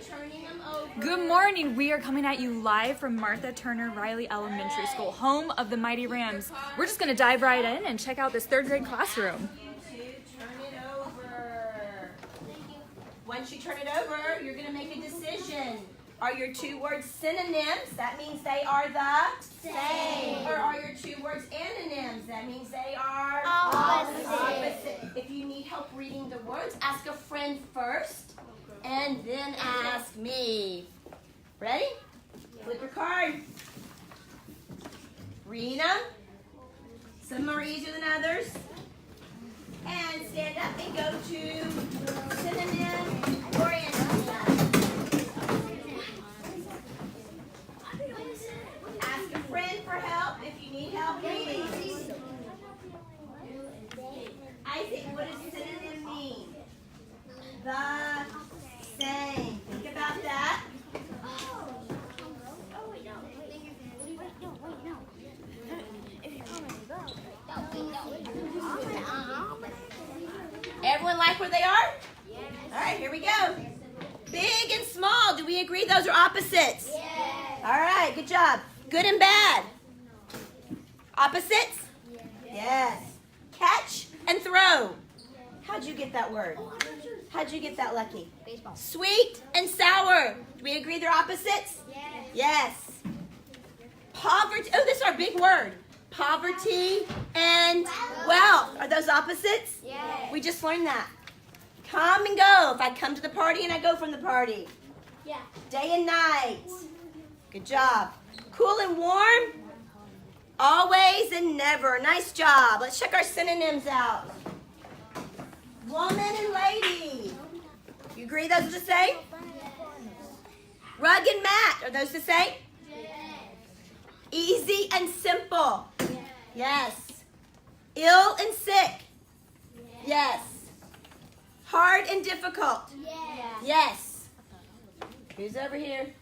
turning them over. Good morning. We are coming at you live from Martha Turner Reilly Elementary School, home of the Mighty Rams. We're just going to dive right in and check out this third grade classroom. Turn it over. Once you turn it over, you're going to make a decision. Are your two words synonyms? That means they are the same. Or are your two words antonyms? That means they are opposite. If you need help reading the words, ask a friend first and then ask me. Ready? Flip your card. Read them. Some are easier than others. And stand up and go to synonym or antonym. Ask a friend for help if you need help reading. Isaac, what does synonym mean? The same. Think about that. Everyone like where they are? Yes. All right, here we go. Big and small. Do we agree those are opposites? Yes. All right, good job. Good and bad. Opposites? Yes. Catch and throw. How'd you get that word? How'd you get that, Lucky? Baseball. Sweet and sour. Do we agree they're opposites? Yes. Yes. Poverty. Oh, this is our big word. Poverty and wealth. Are those opposites? Yes. We just learned that. Come and go. If I come to the party and I go from the party. Yeah. Day and night. Good job. Cool and warm. Always and never. Nice job. Let's check our synonyms out. Woman and lady. You agree those are the same? Rug and mat. Are those the same? Easy and simple. Yes. Ill and sick. Yes. Hard and difficult. Yes. Who's over here?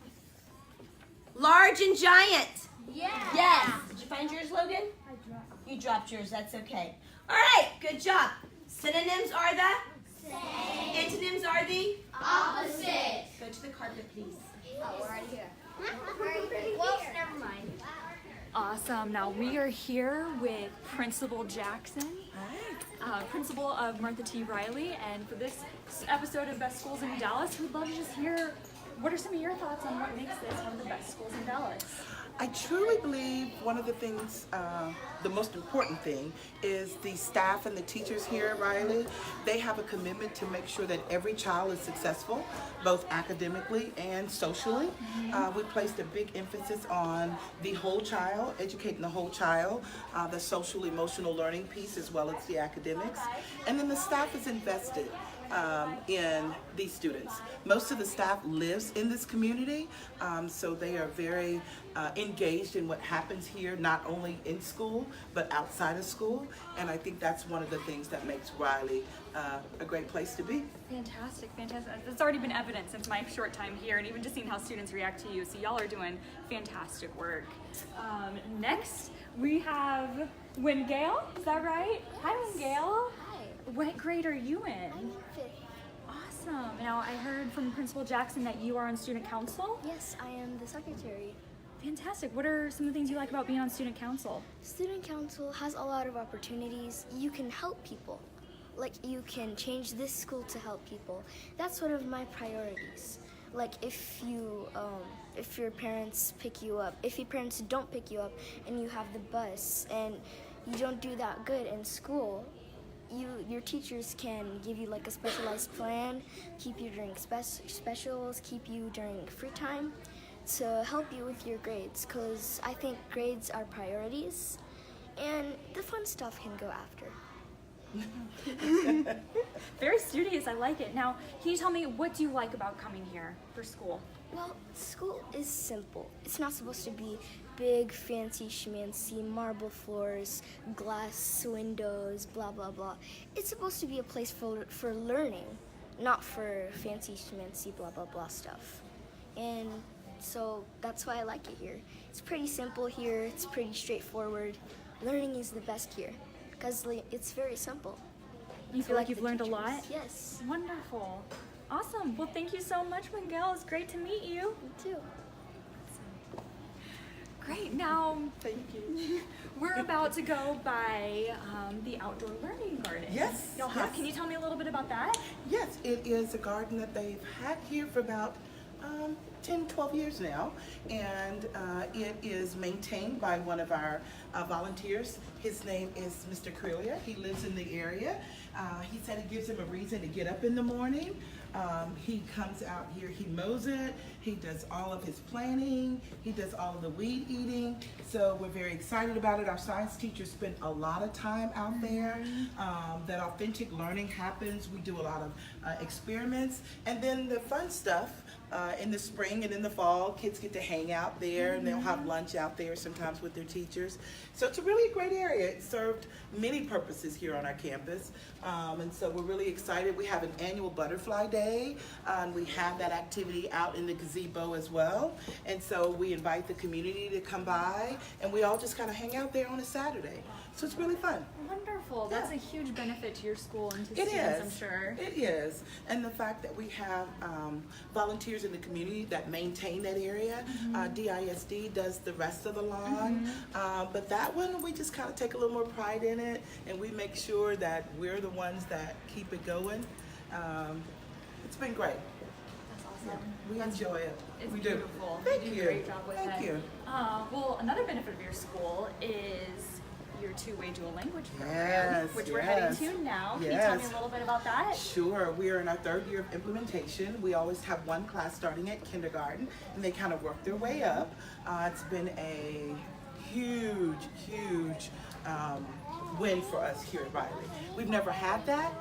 Large and giant. Yes. Did you find yours, Logan? I dropped. You dropped yours. That's okay. All right. Good job. Synonyms are the same. Antonyms are the opposite. Go to the carpet, please. Oh, we're right here. Well, never mind. Awesome. Now we are here with Principal Jackson, principal of Martha T. Reilly, and for this episode of Best Schools in Dallas, we'd love to just hear what are some of your thoughts on what makes this one of the best schools in Dallas? I truly believe one of the things, the most important thing, is the staff and the teachers here at Reilly. They have a commitment to make sure that every child is successful, both academically and socially. We placed a big emphasis on the whole child, educating the whole child, the social, emotional learning piece, as well as the academics. And then the staff is invested in these students. Most of the staff lives in this community, so they are very engaged in what happens here, not only in school, but outside of school. And I think that's one of the things that makes Reilly a great place to be. Fantastic, fantastic. It's already been evident since my short time here, and even just seeing how students react to you. So y'all are doing fantastic work. Next, we have Wingale. Is that right? Hi, Wingale. What grade are you in? I'm in 5th. Awesome. Now, I heard from Principal Jackson that you are on student council. Yes, I am the secretary. Fantastic. What are some of the things you like about being on student council? Student council has a lot of opportunities. You can help people. Like, you can change this school to help people. That's one of my priorities. Like, if your parents pick you up, if your parents don't pick you up and you have the bus and you don't do that good in school, your teachers can give you like a specialized plan, keep you during specials, keep you during free time to help you with your grades, because I think grades are priorities and the fun stuff can go after. Very studious, I like it. Now, can you tell me, what do you like about coming here for school? Well, school is simple. It's not supposed to be big, fancy, schmancy, marble floors, glass windows, blah, blah, blah. It's supposed to be a place for learning, not for fancy, schmancy, blah, blah, blah stuff. And so that's why I like it here. It's pretty simple here. It's pretty straightforward. Learning is the best here because it's very simple. You feel like you've learned a lot? Yes. Wonderful. Awesome. Well, thank you so much, Miguel. It's great to meet you. Me too. Great. Now, Thank you. we're about to go by the outdoor learning garden. Yes, yes. Can you tell me a little bit about that? Yes, it is a garden that they've had here for about 10, 12 years now, and it is maintained by one of our volunteers. His name is Mr. Reilly. He lives in the area. He said it gives him a reason to get up in the morning. He comes out here, he mows it, he does all of his planting, he does all of the weed eating. So we're very excited about it. Our science teachers spend a lot of time out there. That authentic learning happens. We do a lot of experiments. And then the fun stuff in the spring and in the fall, kids get to hang out there and they'll have lunch out there sometimes with their teachers. So it's a really great area. It served many purposes here on our campus. And so we're really excited. We have an annual butterfly day. And we have that activity out in the gazebo as well. And so we invite the community to come by and we all just kind of hang out there on a Saturday. So it's really fun. Wonderful. Yeah. That's a huge benefit to your school and to It students, is. I'm sure. It is. And the fact that we have volunteers in the community that maintain that area. DISD does the rest of the lawn. But that one, we just kind of take a little more pride in it, and we make sure that we're the ones that keep it going. It's been great. That's awesome. We enjoy it. It's we beautiful. Do. Thank you you. do a great job with Thank it. you. Well, another benefit of your school is your two-way dual language program, Yes, which we're heading yes. to now. Can you tell me a little bit about that? Sure. We are in our third year of implementation. We always have one class starting at kindergarten, and they kind of work their way up. It's been a huge win for us here at Reilly. We've never had that,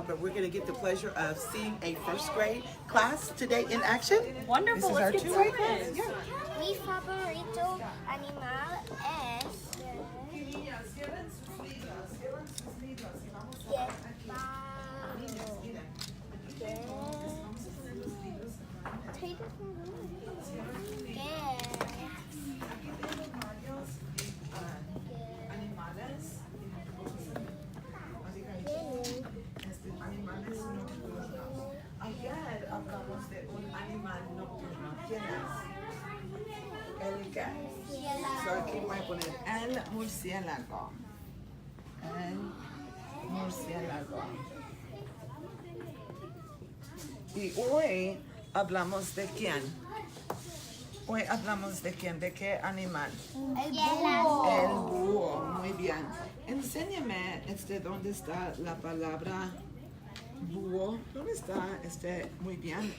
but we're going to get the pleasure of seeing a first grade class today in action. Wonderful. This is our Let's get two-way started. class. Yeah. Mi favorito animal es Ayer hablamos de un animal nocturno. ¿Quién es? El qué? So aquí voy a poner el murciélago. El murciélago. Y hoy hablamos de quién. Hoy hablamos de quién, de qué animal. el búho. El búho, muy bien. Enséñame dónde está la palabra búho. ¿Dónde está muy bien,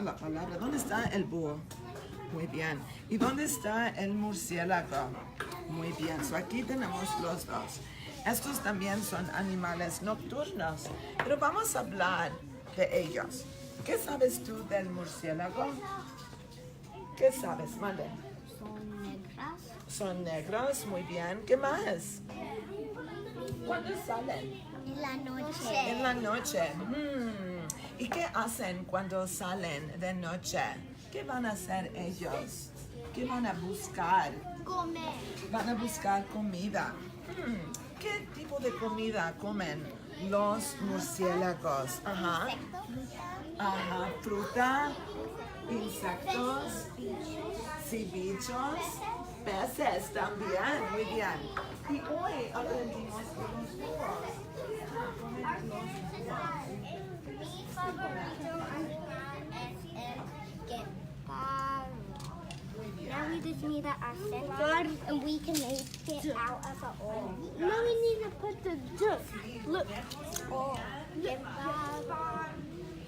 la palabra? ¿Dónde está el búho? Muy bien. ¿Y dónde está el murciélago? Muy bien. So aquí tenemos los dos. Estos también son animales nocturnos, pero vamos a hablar de ellos. ¿Qué sabes tú del murciélago? ¿Qué sabes? Mande. Son negras. Son negros, muy bien. ¿Qué más? ¿Cuándo salen? En la noche. En la noche. ¿Y qué hacen cuando salen de noche? ¿Qué van a hacer ellos? ¿Qué van a buscar? Comer. Van a buscar comida. ¿Qué tipo de comida comen los murciélagos? Ajá. Fruta, insectos, sí, bichos, peces también. Muy bien. Y hoy aprendimos de los búhos. Mi favorito animal es el guepardo. Now we just need to ascend and we can make it out of the oil. Now we need to put the duck. Look. Oh, guepardo.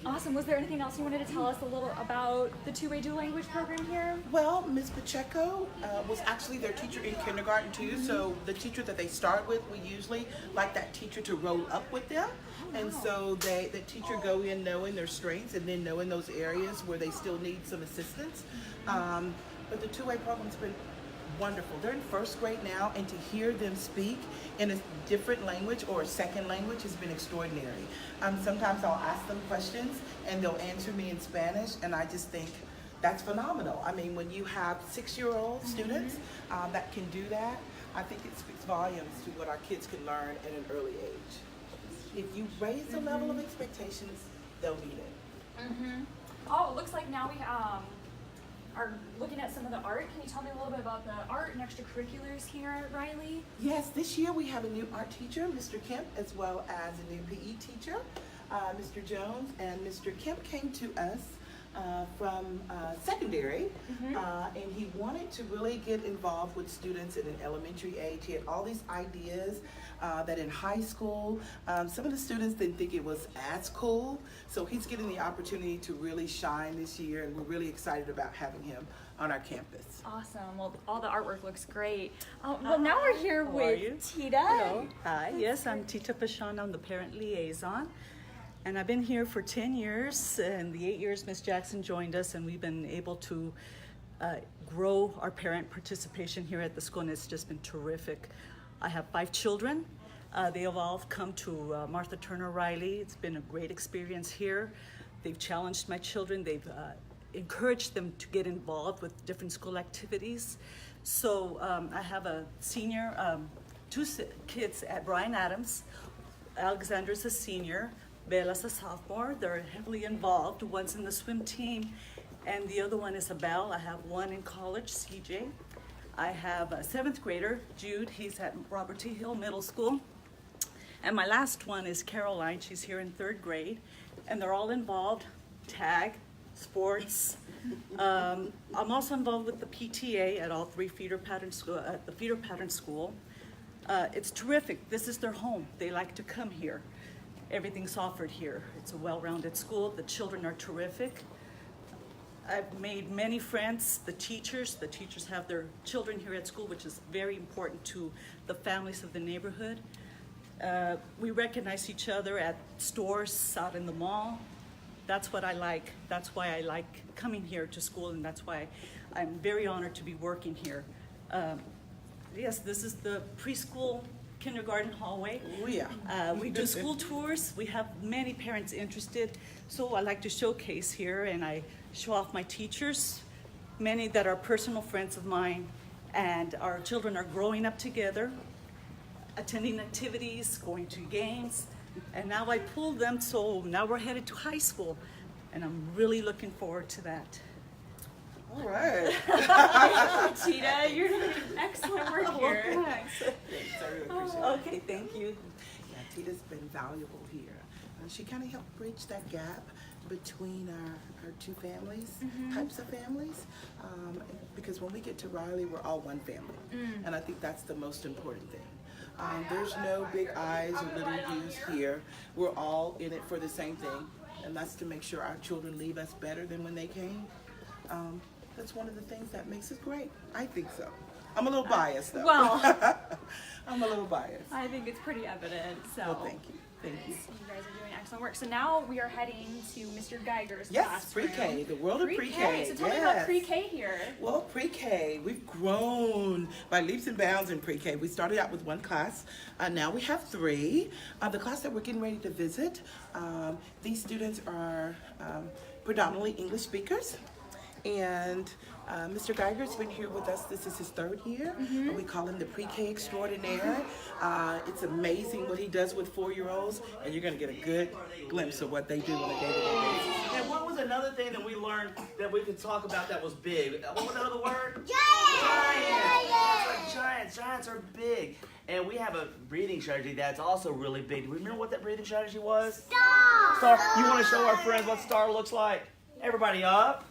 Awesome. Was there anything else you wanted to tell us a little about the two-way dual language program here? Well, Ms. Pacheco was actually their teacher in kindergarten too, so the teacher that they start with, we usually like that teacher to roll up with them. And so the teacher go in knowing their strengths and then knowing those areas where they still need some assistance. But the two-way program's been wonderful. They're in first grade now, and to hear them speak in a different language or a second language has been extraordinary. Sometimes I'll ask them questions and they'll answer me in Spanish, and I just think that's phenomenal. I mean, when you have 6-year-old students that can do that, I think it speaks volumes to what our kids can learn at an early age. If you raise the level of expectations, they'll meet it. Oh, it looks like now we are looking at some of the art. Can you tell me a little bit about the art and extracurriculars here at Reilly? Yes, this year we have a new art teacher, Mr. Kemp, as well as a new PE teacher, Mr. Jones, and Mr. Kemp came to us from secondary, and he wanted to really get involved with students at an elementary age. He had all these ideas that in high school, some of the students didn't think it was as cool, so he's getting the opportunity to really shine this year, and we're really excited about having him on our campus. Awesome. Well, all the artwork looks great. Well, now we're here How are you? with Tita. Hello. Hi. Yes, I'm Tita Pashon. I'm the parent liaison. And I've been here for 10 years. And the 8 years Ms. Jackson joined us, and we've been able to grow our parent participation here at the school, and it's just been terrific. I have 5 children. They have all come to Martha Turner Reilly. It's been a great experience here. They've challenged my children. They've encouraged them to get involved with different school activities. So I have a senior, 2 kids at Bryan Adams. Alexandra's a senior, Bella's a sophomore. They're heavily involved. One's in the swim team, and the other one is a Belle. I have one in college, CJ. I have a 7th grader, Jude. He's at Robert T. Hill Middle School. And my last one is Caroline. She's here in 3rd grade, and they're all involved, tag, sports. I'm also involved with the PTA at all 3 feeder pattern school, at the feeder pattern school. It's terrific. This is their home. They like to come here. Everything's offered here. It's a well-rounded school. The children are terrific. I've made many friends. The teachers have their children here at school, which is very important to the families of the neighborhood. We recognize each other at stores, out in the mall. That's what I like. That's why I like coming here to school, and that's why I'm very honored to be working here. Yes, this is the preschool kindergarten hallway. Oh yeah. We do school tours. We have many parents interested, so I like to showcase here, and I show off my teachers, many that are personal friends of mine, and our children are growing up together, attending activities, going to games, and now I pulled them, so now we're headed to high school, and I'm really looking forward to that. All right. Tita, you're doing excellent work here. Thanks, I really appreciate it. Okay, thank you. Yeah, Tita's been valuable here. She kind of helped bridge that gap between our 2 families, types of families, because when we get to Reilly, we're all one family, and I think that's the most important thing. There's no big I's or little U's here. We're all in it for the same thing, and that's to make sure our children leave us better than when they came. That's one of the things that makes it great. I think so. I'm a little biased, though. Well, I'm a little biased. I think it's pretty evident. So Well, thank you. Thank you. You guys are doing excellent work. So now we are heading to Mr. Geiger's Yes, classroom. pre-K, the world of pre-K. So tell me about pre-K here. Well, pre-K, we've grown by leaps and bounds in pre-K. We started out with 1 class, now we have 3. The class that we're getting ready to visit, these students are predominantly English speakers, and Mr. Geiger's been here with us. This is his 3rd year. We call him the pre-K extraordinaire. It's amazing what he does with 4-year-olds, and you're going to get a good glimpse of what they do on a day-to-day basis. And what was another thing that we learned that we could talk about that was big? What was that other word? Giants! That's right, giants. Giants are big. And we have a breathing strategy that's also really big. Do we remember what that breathing strategy was? Star. You want to show our friends what star looks like? Everybody up.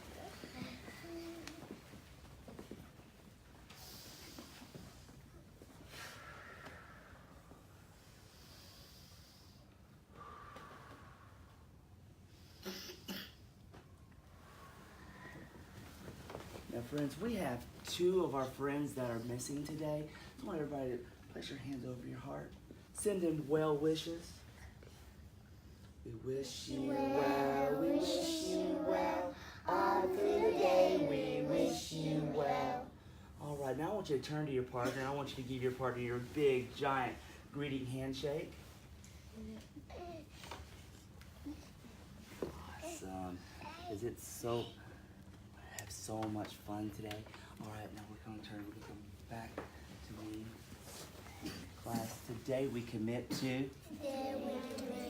Now, friends, we have 2 of our friends that are missing today. I want everybody to place your hands over your heart. Send them well wishes. We wish you well, we wish you well. On through the day, we wish you well. All right, now I want you to turn to your partner, and I want you to give your partner your big, giant greeting handshake. Awesome. Is it so... so much fun today. All right, now we're going to turn back to me. Class, today we commit to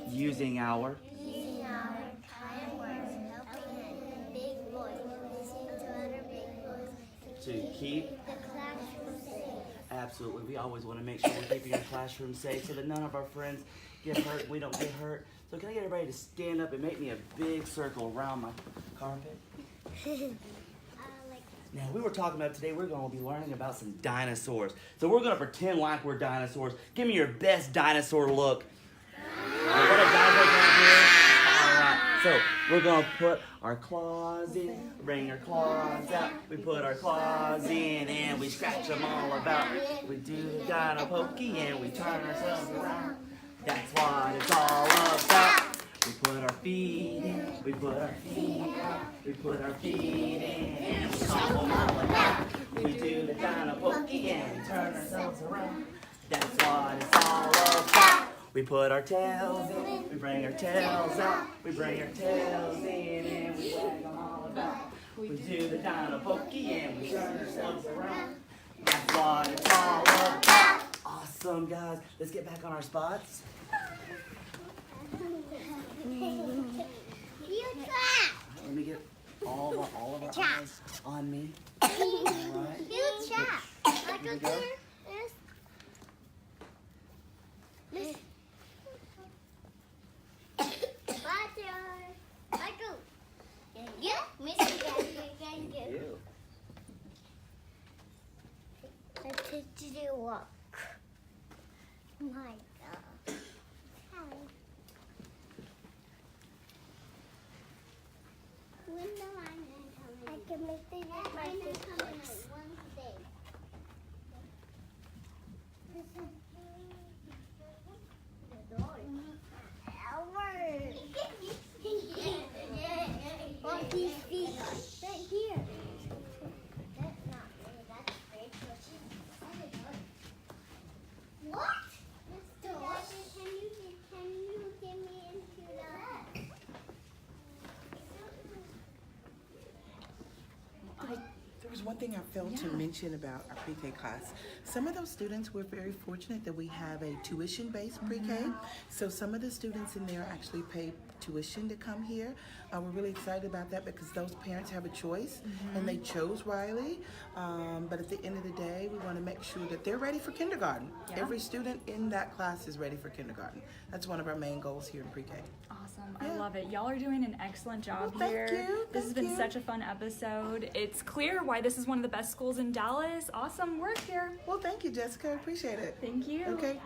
using our kind words To keep? The classroom safe. Absolutely. We always want to make sure we're keeping our classroom safe so that none of our friends get hurt, we don't get hurt. So can I get everybody to stand up and make me a big circle around my carpet? Now, we were talking about today, we're going to be learning about some dinosaurs. So we're going to pretend like we're dinosaurs. Give me your best dinosaur look. What a dinosaur can do? All right. So we're going to put our claws in, bring our claws out. We put our claws in and we scratch them all about. We do the dino pokey and we turn ourselves around. That's what it's all about. We put our feet in, we put our feet out, we put our feet in, and we stomp them all about. We do the dino pokey and we turn ourselves around. That's what it's all about. We put our tails in, we bring our tails out, we bring our tails in, and we wag them all about. We do the dino pokey and we turn ourselves around. That's what it's all about. Awesome, guys. Let's get back on our spots. Let me get all of our eyes on me. All right. Here we go. Ew. Let's do walk. My God. I can make the one thing. Well, these feet right here. That's not really, that's great. What? Can you get me into that? There was one thing I failed to mention about our pre-K class. Some of those students, we're very fortunate that we have a tuition-based pre-K. So some of the students in there actually pay tuition to come here. We're really excited about that because those parents have a choice and they chose Reilly. But at the end of the day, we want to make sure that they're ready for kindergarten. Yeah. Every student in that class is ready for kindergarten. That's one of our main goals here in pre-K. Awesome. Yeah. I love it. Y'all are doing an excellent job Well, thank here. you. This has Thank been you. such a fun episode. It's clear why this is one of the best schools in Dallas. Awesome work here. Well, thank you, Jessica. I appreciate it. Thank you. Okay.